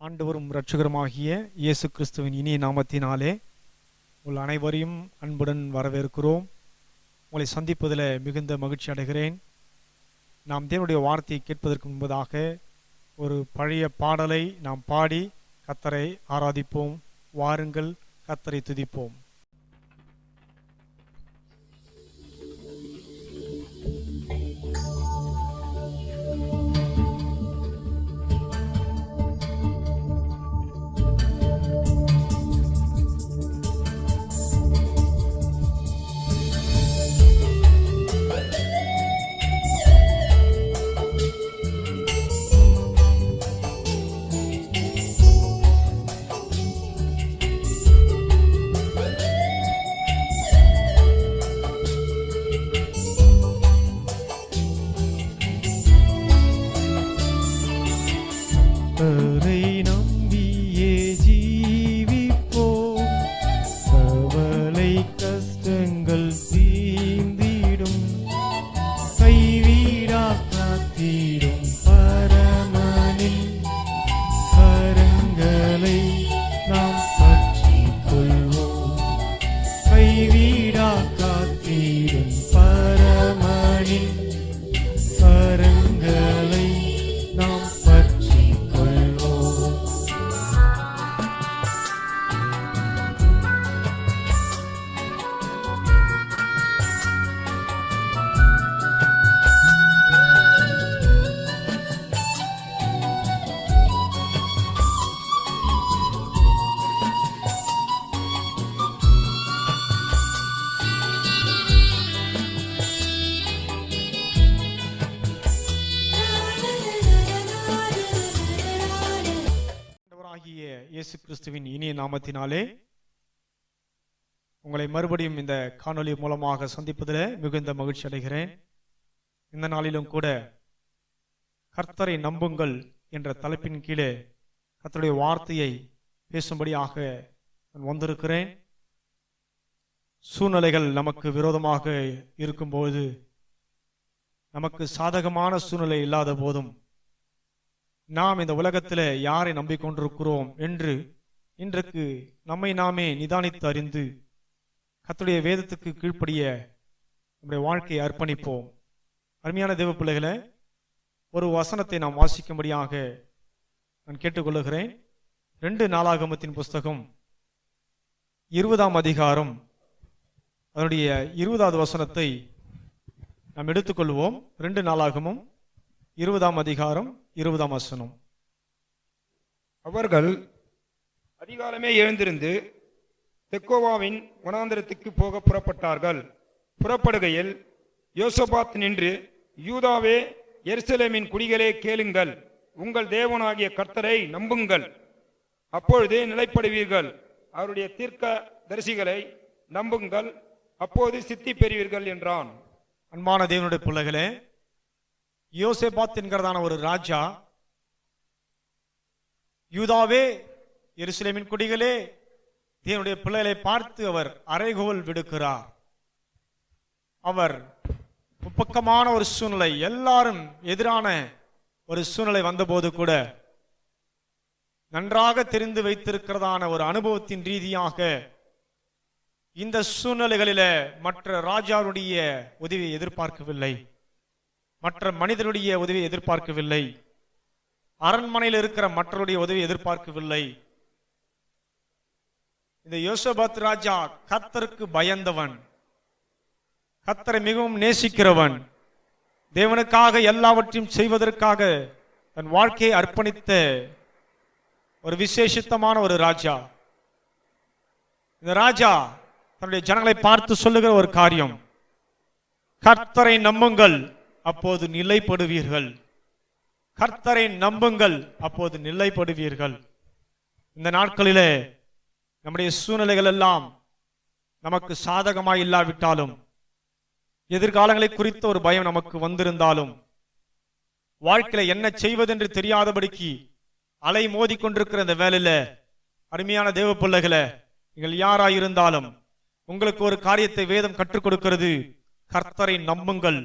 ஆண்டவரும் இரட்சகருமாகிய இயேசு கிறிஸ்துவின் இனிய நாமத்தினாலே உங்கள் அனைவரையும் அன்புடன் வரவேற்கிறோம். உங்களை சந்திப்பதில் மிகுந்த மகிழ்ச்சி அடைகிறேன். நாம் தேவனுடைய வார்த்தையை கேட்பதற்கு முன்பதாக ஒரு பழைய பாடலை நாம் பாடி கர்த்தரை ஆராதிப்போம். வாருங்கள், கர்த்தரை துதிப்போம். கர்த்தரை நம்பியே ஜீவிப்போம், கவலை கஷ்டங்கள் தீர்ந்திடும், கைவிடா காத்திடும் பரமனின் கரங்களை நாம் பற்றிக் கொள்வோம். கைவிடா காத்திடும் பரமனின் கரங்களை நாம் இயேசு கிறிஸ்துவின் இனிய நாமத்தினாலே உங்களை மறுபடியும் இந்த காணொளி மூலமாக சந்திப்பதில் மிகுந்த மகிழ்ச்சி அடைகிறேன். இந்த நாளிலும் கூட கர்த்தரை நம்புங்கள் என்ற தலைப்பின் கீழே கர்த்தருடைய வார்த்தையை பேசும்படியாக நான் வந்திருக்கிறேன். சூழ்நிலைகள் நமக்கு விரோதமாக இருக்கும்போது, நமக்கு சாதகமான சூழ்நிலை இல்லாத போதும் நாம் இந்த உலகத்தில் யாரை நம்பிக்கொண்டிருக்கிறோம் என்று இன்றைக்கு நம்மை நாமே நிதானித்து அறிந்து கர்த்தருடைய வேதத்துக்கு கீழ்ப்படிய நம்முடைய வாழ்க்கையை அர்ப்பணிப்போம். அருமையான தேவ பிள்ளைகளை, ஒரு வசனத்தை நாம் வாசிக்கும்படியாக நான் கேட்டுக்கொள்ளுகிறேன். 2 நாளாகமத்தின் புஸ்தகம் 20ஆம் அதிகாரம் அதனுடைய 20வது வசனத்தை நாம் எடுத்துக்கொள்வோம். 2 நாளாகமும் 20ஆம் அதிகாரம் 20ஆம் வசனம். அவர்கள் அதிகாலமே எழுந்திருந்து தெக்கோவாவின் வனாந்தரத்துக்கு போக புறப்பட்டார்கள். புறப்படுகையில் யோசபாத் நின்று, யூதாவே, எருசலேமின் குடிகளே, கேளுங்கள், உங்கள் தேவனாகிய கர்த்தரை நம்புங்கள், அப்பொழுது நிலைப்படுவீர்கள். அவருடைய தீர்க்க தரிசிகளை நம்புங்கள், அப்போது சித்தி பெறுவீர்கள் என்றான். அன்பான தேவனுடைய பிள்ளைகளே, யோசபாத் என்கிறதான ஒரு ராஜா, யூதாவே, எருசலேமின் குடிகளே, தேவனுடைய பிள்ளைகளை பார்த்து அவர் அறைகோல் விடுக்கிறார். அவர் முப்பக்கமான ஒரு சூழ்நிலை, எல்லாரும் எதிரான ஒரு சூழ்நிலை வந்தபோது கூட நன்றாக தெரிந்து வைத்திருக்கிறதான ஒரு அனுபவத்தின் ரீதியாக இந்த சூழ்நிலைகளில மற்ற ராஜாவுடைய உதவியை எதிர்பார்க்கவில்லை, மற்ற மனிதனுடைய உதவியை எதிர்பார்க்கவில்லை, அரண்மனையில் இருக்கிற மற்றவருடைய உதவியை எதிர்பார்க்கவில்லை. இந்த யோசபாத் ராஜா கர்த்தருக்கு பயந்தவன், கர்த்தரை மிகவும் நேசிக்கிறவன், தேவனுக்காக எல்லாவற்றையும் செய்வதற்காக தன் வாழ்க்கையை அர்ப்பணித்த ஒரு விசேஷித்தமான ஒரு ராஜா. இந்த ராஜா தன்னுடைய ஜனங்களை பார்த்து சொல்லுகிற ஒரு காரியம், கர்த்தரை நம்புங்கள், அப்போது நிலைப்படுவீர்கள். கர்த்தரை நம்புங்கள், அப்போது நிலைப்படுவீர்கள். இந்த நாட்களிலே நம்முடைய சூழ்நிலைகள் எல்லாம் நமக்கு சாதகமாய் இல்லாவிட்டாலும், எதிர்காலங்களை குறித்த ஒரு பயம் நமக்கு வந்திருந்தாலும், வாழ்க்கையில என்ன செய்வதென்று தெரியாதபடிக்கு அலை மோதி கொண்டிருக்கிற இந்த வேலையில, அருமையான தேவ பிள்ளைகளை, நீங்கள் யாராயிருந்தாலும் உங்களுக்கு ஒரு காரியத்தை வேதம் கற்றுக் கொடுக்கிறது, கர்த்தரை நம்புங்கள்,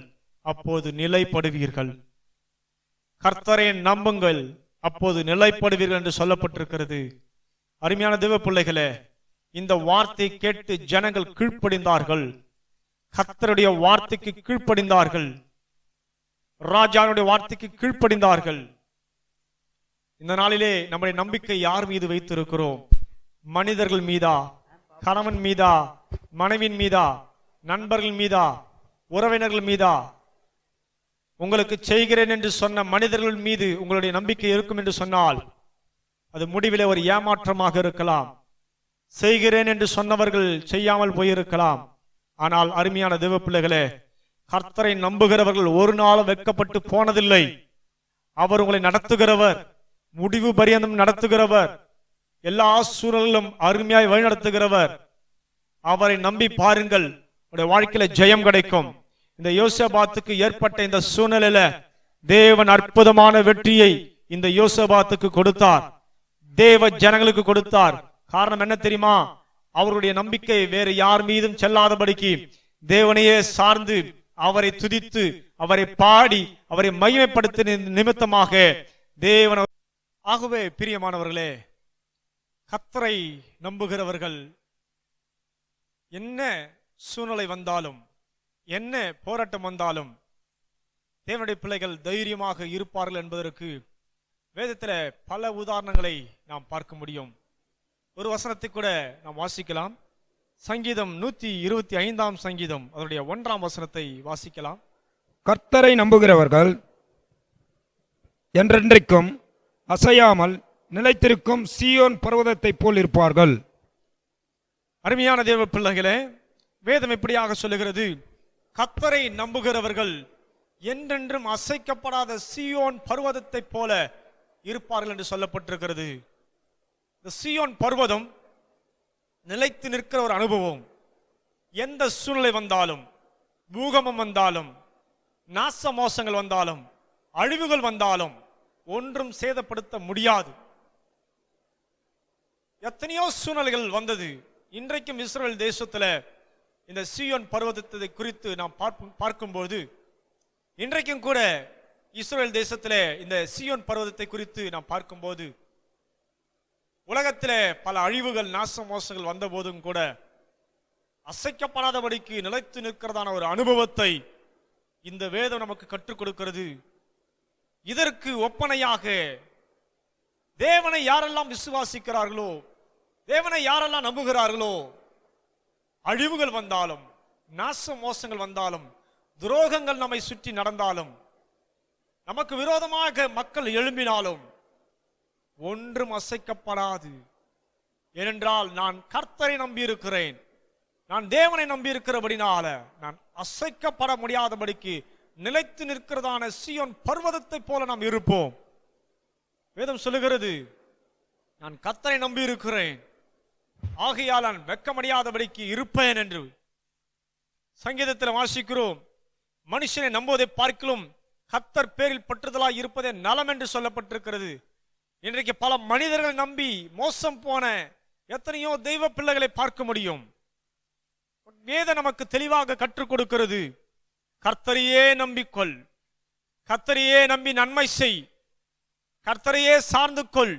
அப்போது நிலைப்படுவீர்கள். கர்த்தரை நம்புங்கள், அப்போது நிலைப்படுவீர்கள் என்று சொல்லப்பட்டிருக்கிறது. அருமையான தேவ பிள்ளைகளே, இந்த வார்த்தை கேட்டு ஜனங்கள் கீழ்ப்படிந்தார்கள். கர்த்தருடைய வார்த்தைக்கு கீழ்ப்படிந்தார்கள். ராஜாவுடைய வார்த்தைக்கு கீழ்ப்படிந்தார்கள். இந்த நாளிலே நம்முடைய நம்பிக்கை யார் மீது வைத்திருக்கிறோம்? மனிதர்கள் மீதா? கணவன் மீதா? மனைவின் மீதா? நண்பர்கள் மீதா? உறவினர்கள் மீதா? உங்களுக்கு செய்கிறேன் என்று சொன்ன மனிதர்கள் மீது உங்களுடைய நம்பிக்கை இருக்கும் என்று சொன்னால் அது முடிவிலே ஒரு ஏமாற்றமாக இருக்கலாம். செய்கிறேன் என்று சொன்னவர்கள் செய்யாமல் போயிருக்கலாம். ஆனால் அருமையான தேவ பிள்ளைகளே, கர்த்தரை நம்புகிறவர்கள் ஒரு நாளும் வெட்கப்பட்டு போனதில்லை. அவர் உங்களை நடத்துகிறவர், முடிவு பரியந்தம் நடத்துகிறவர், எல்லா சூழலிலும் அருமையாய் வழிநடத்துகிறவர். அவரை நம்பி பாருங்கள், உங்களுடைய வாழ்க்கையில ஜெயம் கிடைக்கும். இந்த யோசபாத்துக்கு ஏற்பட்ட இந்த சூழ்நிலையில தேவன் அற்புதமான வெற்றியை இந்த யோசபாத்துக்கு கொடுத்தார். தேவ ஜனங்களுக்கு கொடுத்தார். காரணம் என்ன தெரியுமா? அவருடைய நம்பிக்கை வேறு யார் மீதும் செல்லாதபடிக்கு தேவனையே சார்ந்து அவரை துதித்து அவரை பாடி அவரை மகிமைப்படுத்த நிமித்தமாக தேவன். ஆகவே பிரியமானவர்களே, கர்த்தரை நம்புகிறவர்கள் என்ன சூழ்நிலை வந்தாலும் என்ன போராட்டம் வந்தாலும் தேவனுடைய பிள்ளைகள் தைரியமாக இருப்பார்கள் என்பதற்கு வேதத்தில் பல உதாரணங்களை நாம் பார்க்க முடியும். ஒரு வசனத்தை கூட நாம் வாசிக்கலாம். சங்கீதம் 125 சங்கீதம் அதனுடைய 1 வசனத்தை வாசிக்கலாம். கர்த்தரை நம்புகிறவர்கள் என்றென்றைக்கும் அசையாமல் நிலைத்திருக்கும் சீயோன் பர்வதத்தை போல் இருப்பார்கள். அருமையான தேவ பிள்ளைகளே, வேதம் இப்படியாக சொல்லுகிறது, கர்த்தரை நம்புகிறவர்கள் என்றென்றும் அசைக்கப்படாத சீயோன் பர்வதத்தை போல இருப்பார்கள் என்று சொல்லப்பட்டிருக்கிறது. இந்த சீயோன் பர்வதம் நிலைத்து நிற்கிற ஒரு அனுபவம். எந்த சூழ்நிலை வந்தாலும், பூகம்பம் வந்தாலும், நாச மோசங்கள் வந்தாலும், அழிவுகள் வந்தாலும் ஒன்றும் சேதப்படுத்த முடியாது. எத்தனையோ சூழ்நிலைகள் வந்தது. இன்றைக்கும் இஸ்ரவேல் தேசத்துல இந்த சீயோன் பர்வதத்தை குறித்து நாம் பார்க்கும்போது இன்றைக்கும் கூட இஸ்ரவேல் தேசத்திலே இந்த சீயோன் பர்வதத்தை குறித்து நாம் பார்க்கும்போது உலகத்திலே பல அழிவுகள் நாச மோசங்கள் வந்த போதும் கூட அசைக்கப்படாதபடிக்கு நிலைத்து நிற்கிறதான ஒரு அனுபவத்தை இந்த வேதம் நமக்கு கற்றுக் கொடுக்கிறது. இதற்கு ஒப்பனையாக தேவனை யாரெல்லாம் விசுவாசிக்கிறார்களோ, தேவனை யாரெல்லாம் நம்புகிறார்களோ, அழிவுகள் வந்தாலும், நாச மோசங்கள் வந்தாலும், துரோகங்கள் நம்மை சுற்றி நடந்தாலும், நமக்கு விரோதமாக மக்கள் எழும்பினாலும் ஒன்றும் அசைக்கப்படாது. ஏனென்றால் நான் கர்த்தரை நம்பியிருக்கிறேன், நான் தேவனை நம்பியிருக்கிறபடினால நான் அசைக்கப்பட முடியாதபடிக்கு நிலைத்து நிற்கிறதான சீயோன் பர்வதத்தை போல நாம் இருப்போம். வேதம் சொல்லுகிறது, நான் கர்த்தரை நம்பியிருக்கிறேன், ஆகையால் நான் வெட்கமடையாதபடிக்கு இருப்பேன் என்று. சங்கீதத்தில் வாசிக்கிறோம், மனுஷனை நம்புவதை பார்க்கிலும் கர்த்தர் பேரில் பற்றுதலாய் இருப்பதே நலம் என்று சொல்லப்பட்டிருக்கிறது. இன்றைக்கு பல மனிதர்களை நம்பி மோசம் போன எத்தனையோ தெய்வ பிள்ளைகளை பார்க்க முடியும். வேதம் நமக்கு தெளிவாக கற்றுக் கொடுக்கிறது, கர்த்தரையே நம்பிக்கொள், கர்த்தரையே நம்பி நன்மை செய், கர்த்தரையே சார்ந்து கொள்.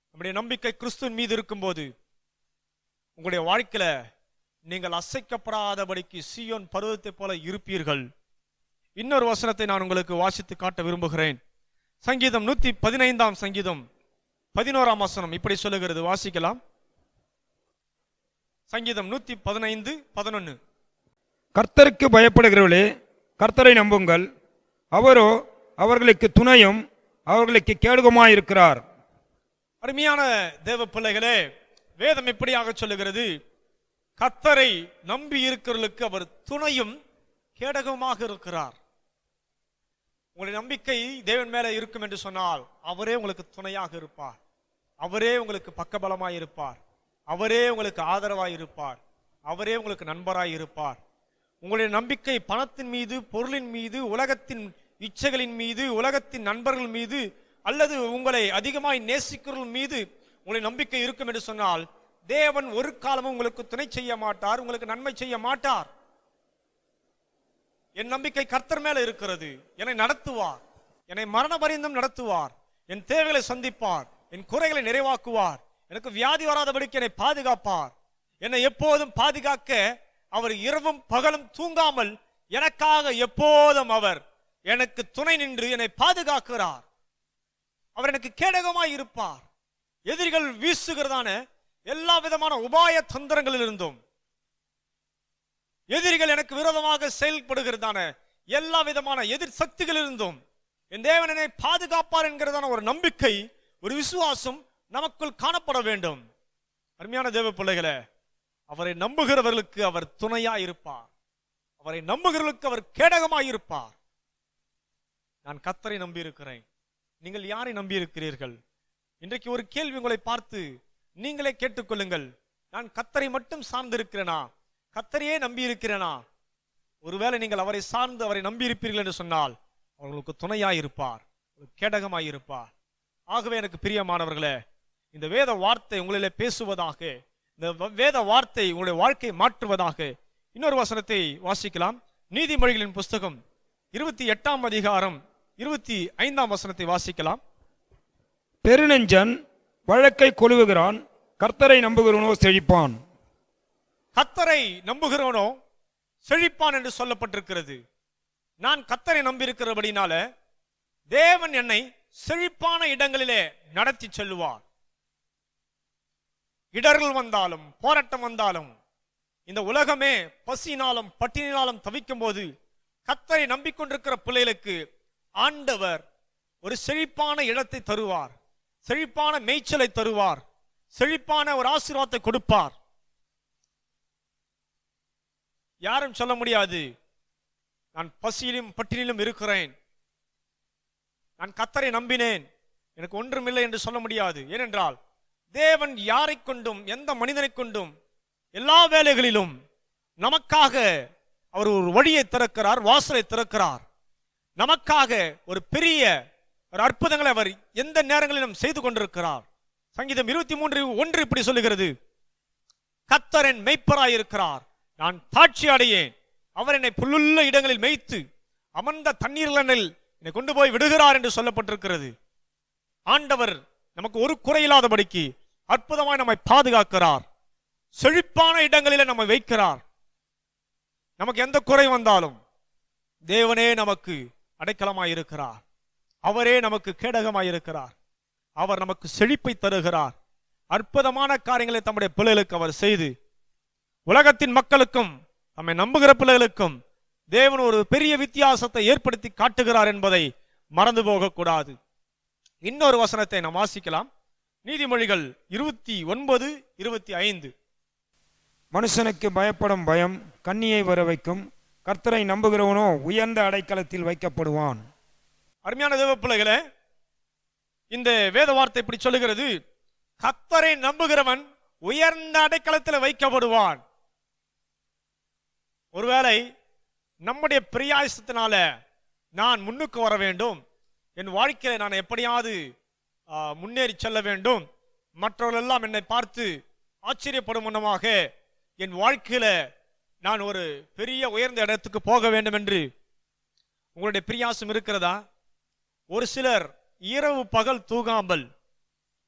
நம்முடைய நம்பிக்கை கிறிஸ்துவின் மீது இருக்கும்போது உங்களுடைய வாழ்க்கையில நீங்கள் அசைக்கப்படாதபடிக்கு சீயோன் பர்வதத்தை போல இருப்பீர்கள். இன்னொரு வசனத்தை நான் உங்களுக்கு வாசித்து காட்ட விரும்புகிறேன். சங்கீதம் 115 சங்கீதம் 11 வசனம் இப்படி சொல்லுகிறது, வாசிக்கலாம். சங்கீதம் 115:11. கர்த்தருக்கு பயப்படுகிறவர்களே கர்த்தரை நம்புங்கள், அவரோ அவர்களுக்கு துணையும் அவர்களுக்கு கேடுகமாயிருக்கிறார். அருமையான தேவ பிள்ளைகளே, வேதம் எப்படியாக சொல்லுகிறது, கர்த்தரை நம்பி இருக்கிறவர்களுக்கு அவர் துணையும் கேடகமாக இருக்கிறார். உங்களுடைய நம்பிக்கை தேவன் மேல இருக்கும் என்று சொன்னால் அவரே உங்களுக்கு துணையாக இருப்பார், அவரே உங்களுக்கு பக்கபலமாய் இருப்பார், அவரே உங்களுக்கு ஆதரவாய் இருப்பார், அவரே உங்களுக்கு நண்பராய் இருப்பார். உங்களுடைய நம்பிக்கை பணத்தின் மீது, பொருளின் மீது, உலகத்தின் இச்சைகளின் மீது, உலகத்தின் நண்பர்கள் மீது அல்லது உங்களை அதிகமாய் நேசிக்கிறவர்கள் மீது உங்களுடைய நம்பிக்கை இருக்கும் என்று சொன்னால் தேவன் ஒரு காலமும் உங்களுக்கு துணை செய்ய மாட்டார், உங்களுக்கு நன்மை செய்ய மாட்டார். என் நம்பிக்கை கர்த்தர் மேல இருக்கிறது, என்னை நடத்துவார், என்னை மரண பரியந்தம் நடத்துவார், என் தேவைகளை சந்திப்பார், என் குறைகளை நிறைவாக்குவார், எனக்கு வியாதி வராதபடிக்கு என்னை பாதுகாப்பார். என்னை எப்போதும் பாதுகாக்க அவர் இரவும் பகலும் தூங்காமல் எனக்காக எப்போதும் அவர் எனக்கு துணை நின்று என்னை பாதுகாக்கிறார். அவர் எனக்கு கேடகமாய் இருப்பார். எதிரிகள் வீசுகிறதான எல்லா விதமான உபாய தந்திரங்களில் இருந்தும், எதிரிகள் எனக்கு விரோதமாக செயல்படுகிறதான எல்லா விதமான எதிர் சக்திகளில் இருந்தும் என் தேவன் என்னை பாதுகாப்பார் என்கிறதான ஒரு நம்பிக்கை, ஒரு விசுவாசம் நமக்குள் காணப்பட வேண்டும். அருமையான தேவ பிள்ளைகளே, அவரை நம்புகிறவர்களுக்கு அவர் துணையாய் இருப்பார். அவரை நம்புகிறவர்களுக்கு அவர் கேடகமாய் இருப்பார். நான் கர்த்தரை நம்பி இருக்கிறேன். நீங்கள் யாரை நம்பி இருக்கிறீர்கள்? இன்றைக்கு ஒரு கேள்வி உங்களை பார்த்து நீங்களே கேட்டுக்கொள்ளுங்கள். நான் கர்த்தரை மட்டும் சார்ந்திருக்கிறேனா? கர்த்தரையே நம்பி இருக்கிறேனா? ஒருவேளை நீங்கள் அவரை சார்ந்து அவரை நம்பி இருப்பீர்கள் என்று சொன்னால் அவர்களுக்கு துணையாய் இருப்பார், கேடகமாய் இருப்பார். ஆகவே எனக்கு பிரியமானவர்களே, இந்த வேத வார்த்தை உங்களிலே பேசுவதாக, இந்த வேத வார்த்தை உங்களுடைய வாழ்க்கையை மாற்றுவதாக. இன்னொரு வசனத்தை வாசிக்கலாம். நீதிமொழிகளின் புஸ்தகம் 28ஆம் அதிகாரம் 25ஆம் வசனத்தை வாசிக்கலாம். பெருநெஞ்சன் வழக்கை கொலுவுகிறான், கர்த்தரை நம்புகிறவனோ செழிப்பான். கர்த்தரை நம்புகிறவனோ செழிப்பான் என்று சொல்லப்பட்டிருக்கிறது. நான் கர்த்தரை நம்பியிருக்கிறபடினால தேவன் என்னை செழிப்பான இடங்களிலே நடத்தி செல்லுவார். இடர்கள் வந்தாலும் போராட்டம் வந்தாலும், இந்த உலகமே பசியினாலும் பட்டினினாலும் தவிக்கும் போது கர்த்தரை நம்பிக்கொண்டிருக்கிற பிள்ளைகளுக்கு ஆண்டவர் ஒரு செழிப்பான இடத்தை தருவார், செழிப்பான மேய்ச்சலை தருவார், செழிப்பான ஒரு ஆசீர்வாதத்தை கொடுப்பார். யாரும் சொல்ல முடியாது, நான் பசியிலும் பட்டினிலும் இருக்கிறேன், நான் கர்த்தரை நம்பினேன், எனக்கு ஒன்றுமில்லை என்று சொல்ல முடியாது. ஏனென்றால் தேவன் யாரை கொண்டும் எந்த மனிதனை கொண்டும் எல்லா வேலைகளிலும் நமக்காக அவர் ஒரு வழியை திறக்கிறார், வாசலை திறக்கிறார். நமக்காக ஒரு பெரிய ஒரு அற்புதங்களை அவர் எந்த நேரங்களிலும் செய்து கொண்டிருக்கிறார். சங்கீதம் 23:1 இப்படி சொல்லுகிறது, கர்த்தர் என் மெய்ப்பராய் இருக்கிறார், நான் தாட்சி அடையேன். அவர் என்னை புல்லுள்ள இடங்களில் மேய்த்து அமர்ந்த தண்ணீர்களில் என்னை கொண்டு போய் விடுகிறார் என்று சொல்லப்பட்டிருக்கிறது. ஆண்டவர் நமக்கு ஒரு குறையில்லாதபடிக்கு அற்புதமாய் நம்மை பாதுகாக்கிறார், செழிப்பான இடங்களிலே நம்மை வைக்கிறார். நமக்கு எந்த குறை வந்தாலும் தேவனே நமக்கு அடைக்கலமாய் இருக்கிறார், அவரே நமக்கு கேடகமாய் இருக்கிறார், அவர் நமக்கு செழிப்பை தருகிறார். அற்புதமான காரியங்களை தம்முடைய பிள்ளைகளுக்கு அவர் செய்து உலகத்தின் மக்களுக்கும் நம்மை நம்புகிற பிள்ளைகளுக்கும் தேவன் ஒரு பெரிய வித்தியாசத்தை ஏற்படுத்தி காட்டுகிறார் என்பதை மறந்து போகக்கூடாது. இன்னொரு வசனத்தை நாம் வாசிக்கலாம். நீதிமொழிகள் 29:25. மனுஷனுக்கு பயப்படும் பயம் கண்ணியை வர வைக்கும், கர்த்தரை நம்புகிறவனோ உயர்ந்த அடைக்கலத்தில் வைக்கப்படுவான். அருமையான தேவ பிள்ளைகளே, இந்த வேத வார்த்தை இப்படி சொல்லுகிறது, கர்த்தரை நம்புகிறவன் உயர்ந்த அடைக்கலத்தில் வைக்கப்படுவான். ஒருவேளை நம்முடைய பிரியாசத்தினால நான் முன்னுக்கு வர வேண்டும், என் வாழ்க்கையில நான் எப்படியாவது முன்னேறி செல்ல வேண்டும், மற்றவர்கள் எல்லாம் என்னை பார்த்து ஆச்சரியப்படும் முன்னமாக என் வாழ்க்கையில நான் ஒரு பெரிய உயர்ந்த இடத்துக்கு போக வேண்டும் என்று உங்களுடைய பிரியாசம் இருக்கிறதா? ஒரு சிலர் இரவு பகல் தூங்காமல்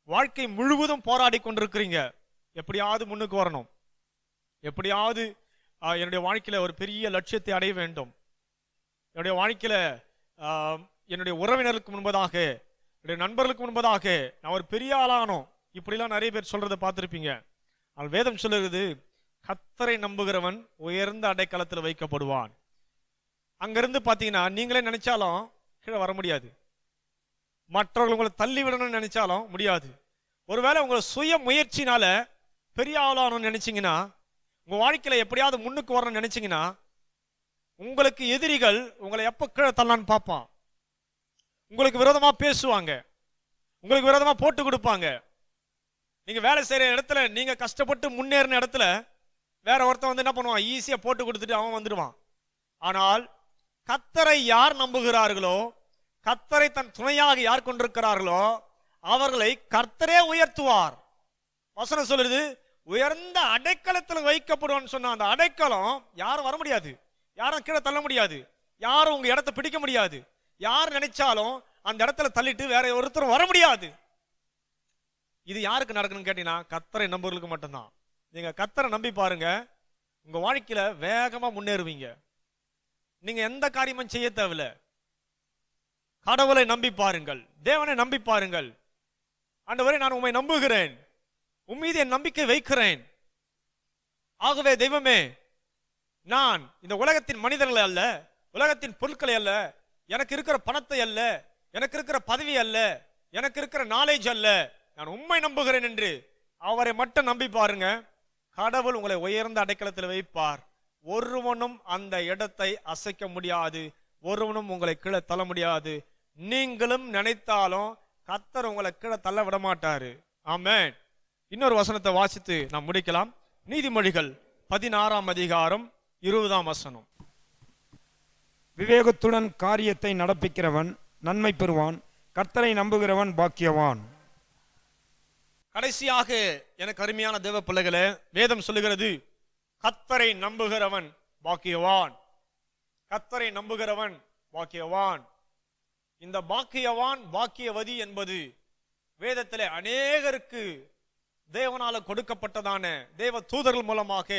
வாழ்க்கை முழுவதும் போராடி கொண்டிருக்கிறீங்க, எப்படியாவது முன்னுக்கு வரணும், எப்படியாவது என்னுடைய வாழ்க்கையில ஒரு பெரிய லட்சியத்தை அடைய வேண்டும், என்னுடைய வாழ்க்கையில என்னுடைய உறவினருக்கு முன்பதாக, என்னுடைய நண்பர்களுக்கு முன்பதாக நான் ஒரு பெரிய ஆளானோம், இப்படிலாம் நிறைய பேர் சொல்றதை பார்த்துருப்பீங்க. ஆனால் வேதம் சொல்லுகிறது, கர்த்தரை நம்புகிறவன் உயர்ந்த அடைக்கலத்தில் வைக்கப்படுவான். அங்கிருந்து பார்த்தீங்கன்னா நீங்களே நினைச்சாலும் கீழே வர முடியாது, மற்றவர்கள் உங்களை தள்ளி விடணும்னு நினைச்சாலும் முடியாது. ஒருவேளை உங்களை சுய முயற்சினால பெரிய ஆளானு நினைச்சீங்கன்னா, உங்க வாழ்க்கையில எப்படியாவது முன்னுக்கு வரணும்னு நினைச்சீங்கன்னா, உங்களுக்கு எதிரிகள் உங்களை எப்ப கீழே தள்ளலான்னு பார்ப்பான், உங்களுக்கு விரோதமா பேசுவாங்க, உங்களுக்கு விரோதமா போட்டு கொடுப்பாங்க. நீங்க வேலை செய்யற இடத்துல நீங்க கஷ்டப்பட்டு முன்னேறின இடத்துல வேற ஒருத்தன் வந்து என்ன பண்ணுவான், ஈஸியா போட்டு கொடுத்துட்டு அவன் வந்துடுவான். ஆனால் கர்த்தரை யார் நம்புகிறார்களோ, கர்த்தரை தன் துணையாக யார் கொண்டிருக்கிறார்களோ அவர்களை கர்த்தரே உயர்த்துவார். வசனம் சொல்லுது, உயர்ந்த அடைக்கலத்தில் வைக்கப்படுவான்னு சொன்ன அந்த அடைக்கலம் யாரும் வர முடியாது, யாரும் கீழே தள்ள முடியாது, யாரும் உங்க இடத்தை பிடிக்க முடியாது. யார் நினைச்சாலும் அந்த இடத்துல தள்ளிட்டு வேற ஒருத்தரும் வர முடியாது. இது யாருக்கு நடக்கணும்னு கேட்டீங்கன்னா கர்த்தரை நம்புறவங்களுக்கு மட்டும்தான். நீங்க கர்த்தரை நம்பி பாருங்க, உங்க வாழ்க்கையில வேகமா முன்னேறுவீங்க. நீங்க எந்த காரியமும் செய்ய தேவையில்ல. கடவுளை நம்பி பாருங்கள், தேவனை நம்பி பாருங்கள். ஆண்டவரே, நான் உம்மை நம்புகிறேன், உம்மீது என் நம்பிக்கை வைக்கிறேன். ஆகவே தெய்வமே, நான் இந்த உலகத்தின் மனிதர்களை அல்ல, உலகத்தின் பொருட்களை அல்ல, எனக்கு இருக்கிற பணத்தை அல்ல, எனக்கு இருக்கிற பதவி அல்ல, எனக்கு இருக்கிற நாலேஜ் அல்ல, நான் உம்மை நம்புகிறேன் என்று அவரை மட்டும் நம்பி பாருங்க. கடவுள் உங்களை உயர்ந்த அடைக்கலத்தில் வைப்பார். ஒருவனும் அந்த இடத்தை அசைக்க முடியாது, ஒருவனும் உங்களை கீழே தள்ள முடியாது. நீங்களும் நினைத்தாலும் கர்த்தர் உங்களை கீழே தள்ள விட மாட்டாரு. ஆமென். இன்னொரு வசனத்தை வாசித்து நாம் முடிக்கலாம். நீதிமொழிகள் 16ஆம் அதிகாரம் 20ஆம் வசனம். விவேகத்துடன் காரியத்தை நடப்பிக்கிறவன் நன்மை பெறுவான், கர்த்தரை நம்புகிறவன் பாக்கியவான். கடைசியாக எனக்கு அருமையான தேவ பிள்ளைகளே, வேதம் சொல்லுகிறது கர்த்தரை நம்புகிறவன் பாக்கியவான். கர்த்தரை நம்புகிறவன் பாக்கியவான். இந்த பாக்கியவான் பாக்கியவதி என்பது வேதத்திலே அநேகருக்கு தேவனால கொடுக்கப்பட்டதான, தேவ தூதர்கள் மூலமாக,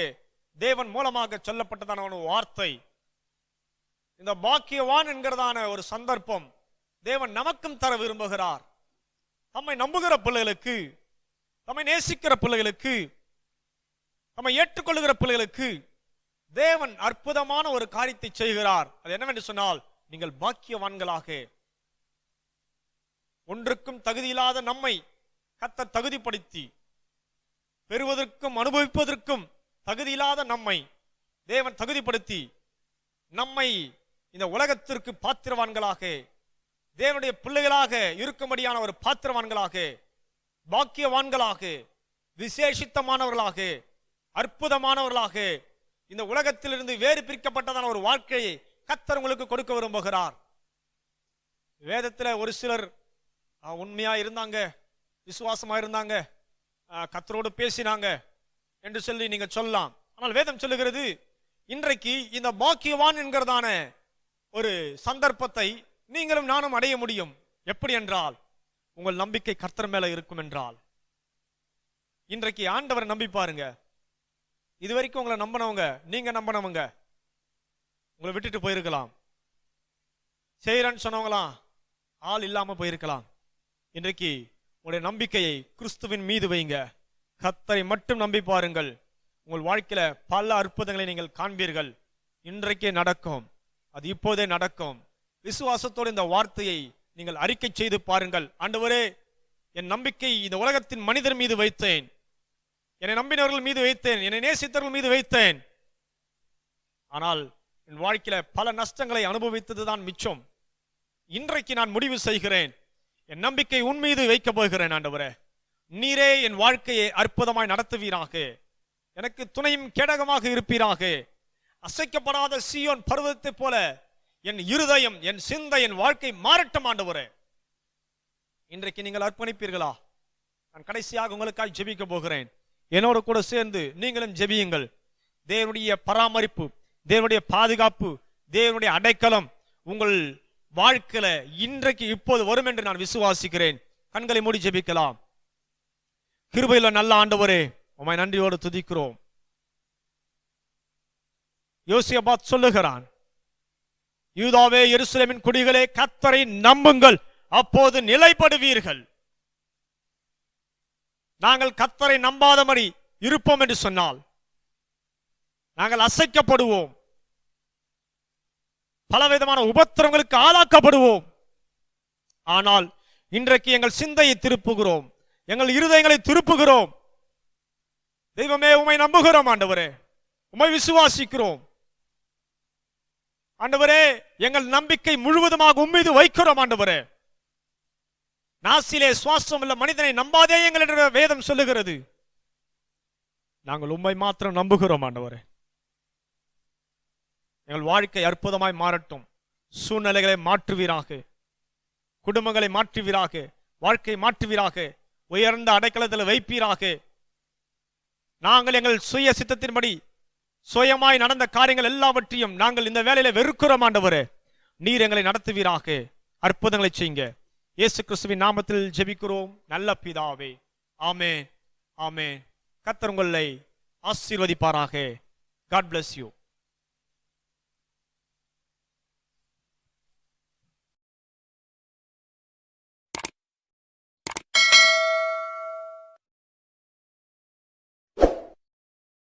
தேவன் மூலமாக சொல்லப்பட்டதான ஒரு வார்த்தை. இந்த பாக்கியவான் என்கிறதான ஒரு சந்தர்ப்பம் தேவன் நமக்கும் தர விரும்புகிறார். நம்மை நம்புகிற பிள்ளைகளுக்கு, நம்மை நேசிக்கிற பிள்ளைகளுக்கு, நம்மை ஏற்றுக்கொள்ளுகிற பிள்ளைகளுக்கு தேவன் அற்புதமான ஒரு காரியத்தை செய்கிறார். அது என்னவென்று சொன்னால், நீங்கள் பாக்கியவான்களாக, ஒன்றுக்கும் தகுதியில்லாத நம்மை கர்த்தர் தகுதிப்படுத்தி, பெறுவதற்கும் அனுபவிப்பதற்கும் தகுதியில்லாத நம்மை தேவன் தகுதிப்படுத்தி, நம்மை இந்த உலகத்திற்கு பாத்திரவான்களாக, தேவனுடைய பிள்ளைகளாக இருக்கும்படியான ஒரு பாத்திரவான்களாக, பாக்கியவான்களாக, விசேஷித்தமானவர்களாக, அற்புதமானவர்களாக, இந்த உலகத்திலிருந்து வேறு பிரிக்கப்பட்டதான ஒரு வாழ்க்கையை கர்த்தர் உங்களுக்கு கொடுக்க விரும்புகிறார். வேதத்தில் ஒரு சிலர் உண்மையா இருந்தாங்க, விசுவாசமா இருந்தாங்க, கர்த்தரோடு பேசினாங்க என்று சொல்லி நீங்க சொல்லலாம். ஆனால் வேதம் சொல்லுகிறது, இன்றைக்கு இந்த பாக்கியவான் என்கிறதான ஒரு சந்தர்ப்பத்தை நீங்களும் நானும் அடைய முடியும். எப்படி என்றால், உங்கள் நம்பிக்கை கர்த்தர் மேல இருக்கும் என்றால். இன்றைக்கு ஆண்டவரை நம்பி பாருங்க. இதுவரைக்கும் உங்களை நம்பினவங்க, நீங்க நம்பினவங்க உங்களை விட்டுட்டு போயிருக்கலாம். செய்யறன்னு சொன்னவங்களாம் ஆள் இல்லாம போயிருக்கலாம். இன்றைக்கு உங்களுடைய நம்பிக்கையை கிறிஸ்துவின் மீது வைங்க. கர்த்தரை மட்டும் நம்பி பாருங்கள். உங்கள் வாழ்க்கையில பல அற்புதங்களை நீங்கள் காண்பீர்கள். இன்றைக்கே நடக்கும், அது இப்போதே நடக்கும். விசுவாசத்தோடு இந்த வார்த்தையை நீங்கள் அறிக்கை செய்து பாருங்கள். ஆண்டவரே, என் நம்பிக்கை இந்த உலகத்தின் மனிதர் மீது வைத்தேன், என்னை நம்பினவர்கள் மீது வைத்தேன், என்னை நேசித்தவர்கள் மீது வைத்தேன். ஆனால் என் வாழ்க்கையில பல நஷ்டங்களை அனுபவித்ததுதான் மிச்சம். இன்றைக்கு நான் முடிவு செய்கிறேன், என் நம்பிக்கை உன் மீது வைக்க போகிறேன். ஆண்டவரே, நீரே என் வாழ்க்கையை அற்புதமாய் நடத்துவீராக, எனக்கு துணையும் கேடகமாக இருப்பீராக. அசைக்கப்படாத சீயோன் பர்வதத்தை போல என் இருதயம், என் சிந்தை, என் வாழ்க்கை மாறட்டும். ஆண்டவரே, இன்றைக்கு நீங்கள் அர்ப்பணிப்பீர்களா? நான் கடைசியாக உங்களுக்காக ஜெபிக்க போகிறேன். என்னோடு கூட சேர்ந்து நீங்களும் ஜெபியுங்கள். தேவனுடைய பராமரிப்பு, தேவனுடைய பாதுகாப்பு, தேவனுடைய அடைக்கலம் உங்கள் வாழ்க்கையில இன்றைக்கு இப்போது வரும் என்று நான் விசுவாசிக்கிறேன். கண்களை மூடி ஜெபிக்கலாம். கிருபையுள்ள நல்ல ஆண்டவரே, உம்மை நன்றியோடு துதிக்கிறோம். யோசியாபாத் சொல்லுகிறான், யூதாவே, எருசலேமின் குடிகளே, கர்த்தரை நம்புங்கள், அப்போது நிலைப்படுவீர்கள். நாங்கள் கர்த்தரை நம்பாதபடி இருப்போம் என்று சொன்னால் நாங்கள் அசைக்கப்படுவோம், பலவிதமான உபத்திரங்களுக்கு ஆளாக்கப்படுவோம். ஆனால் இன்றைக்கு எங்கள் சிந்தையை திருப்புகிறோம், எங்கள் இருதயங்களை திருப்புகிறோம். தெய்வமே, உம்மை நம்புகிறோம். ஆண்டவரே, உம்மை விசுவாசிக்கிறோம். ஆண்டவரே, எங்கள் நம்பிக்கை முழுவதுமாக உம்மீது வைக்கிறோம். ஆண்டவரே, நாசிலே சுவாசம் உள்ள மனிதனை நம்பாதே எங்கள் என்ற வேதம் சொல்லுகிறது. நாங்கள் உம்மை மாத்திரம் நம்புகிறோம். ஆண்டவரே, எங்கள் வாழ்க்கை அற்புதமாய் மாறட்டும். சூழ்நிலைகளை மாற்றுவீராக, குடும்பங்களை மாற்றுவீராக, வாழ்க்கை மாற்றுவீராக, உயர்ந்த அடைக்கலத்தில் வைப்பீராக. நாங்கள் எங்கள் சுய சித்தத்தின்படி சுயமாய் நடந்த காரியங்கள் எல்லாவற்றையும் நாங்கள் இந்த வேலையில வெறுக்கிறோம். ஆண்டவரே, நீர் எங்களை நடத்துவீராக. அற்புதங்களை செய்யுங்க. இயேசு கிறிஸ்துவின் நாமத்தில் ஜெபிக்கிறோம் நல்ல பிதாவே. ஆமென், ஆமென். கர்த்தர் உங்களை ஆசீர்வதிப்பாராக. God bless you.